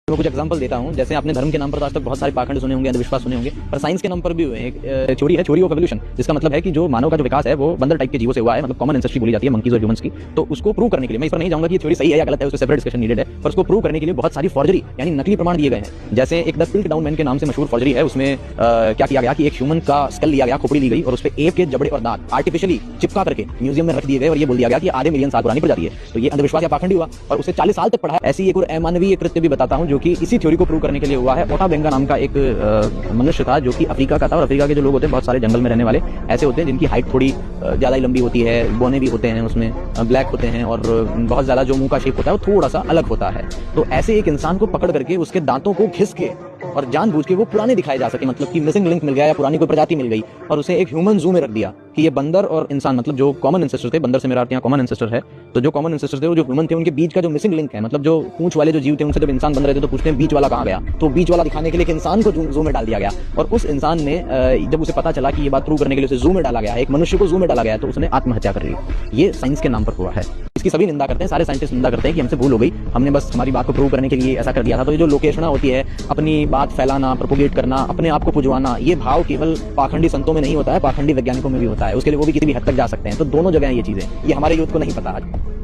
मैं कुछ एग्जांपल देता हूँ। जैसे आपने धर्म के नाम पर आज तक बहुत सारे पाखंड सुने होंगे, अंधविश्वास सुने होंगे, पर साइंस के नाम पर भी हुए हैं। एक थ्योरी है, थ्योरी ऑफ एवोल्यूशन, जिसका मतलब है कि जो मानव का जो विकास है वो बंदर टाइप के जीवों से हुआ है, मतलब कॉमन एंसेस्ट्री बोली जाती है मंकीज और ह्यूमंस की। तो उसको प्रूव करने के लिए मैं इस पर नहीं जाऊंगा कि ये थ्योरी सही है या गलत है, उससे सेपरेट डिस्कशन नीडेड है, पर उसको प्रूव करने के लिए बहुत सारी फॉर्जरी यानी नकली प्रमाण दिए गए हैं। जैसे एक द पिल्टडाउन मैन के नाम से मशहूर फॉर्जरी है, उसमें क्या किया गया कि एक ह्यूमन का स्कल लिया गया, खोपड़ी ली गई और उस पर एप के जबड़े और दांत आर्टिफिशियली चिपका करके म्यूजियम में रख दिए गए और ये बोल दिया गया कि आधे मिलियन साल पुरानी प्रजाति है। तो ये अंधविश्वास या पाखंडी हुआ और उसे 40 साल तक पढ़ा। ऐसी एक और अमानवीय कृत्य भी बताता हूं जो कि इसी थ्योरी को प्रूव करने के लिए हुआ है। ओटा बेंगा नाम का एक मनुष्य था जो कि अफ्रीका का था, और अफ्रीका के जो लोग होते हैं बहुत सारे जंगल में रहने वाले ऐसे होते हैं जिनकी हाइट थोड़ी ज्यादा ही लंबी होती है, बौने भी होते हैं, उसमें ब्लैक होते हैं और बहुत ज्यादा जो मुंह का शेप होता है वो थोड़ा सा अलग होता है। तो ऐसे एक इंसान को पकड़ करके उसके दांतों को घिस के और जानबूझ के वो पुराने दिखाए जा सके, मतलब कि मिसिंग लिंक मिल गया या पुरानी कोई प्रजाति मिल गई, और उसे एक ह्यूमन जू में रख दिया कि ये बंदर और इंसान, मतलब जो कॉमन एंसेस्टर थे, बंदर से मेरा अर्थ यहाँ कॉमन एंसेस्टर है, तो जो कॉमन एंसेस्टर थे वो जो ह्यूमन थे उनके बीच का जो मिसिंग लिंक है, मतलब जो पूंछ वाले जो जीव थे उनसे जब इंसान बन रहे थे तो पूछते हैं बीच वाला कहाँ गया, तो बीच वाला दिखाने के लिए एक इंसान को जू में डाल दिया गया। और उस इंसान ने जब उसे पता चला कि ये बात प्रूव करने के लिए उसे जू में डाला गया है, एक मनुष्य को जू में डाला गया है, तो उसने आत्महत्या कर ली। ये साइंस के नाम पर हुआ है। इसकी सभी निंदा करते हैं, सारे साइंटिस्ट निंदा करते हैं कि हमसे भूल हो गई, हमने बस हमारी बात को प्रूव करने के लिए ऐसा कर दिया था। तो ये जो लोकेशना होती है, अपनी बात फैलाना, प्रोपोगेट करना, अपने आप को पुजवाना, ये भाव केवल पाखंडी संतों में नहीं होता है, पाखंडी वैज्ञानिकों में भी होता है। उसके लिए वो भी किसी भी हद तक जा सकते हैं। तो दोनों जगह ये चीजें, ये हमारे यूथ को नहीं पता आज।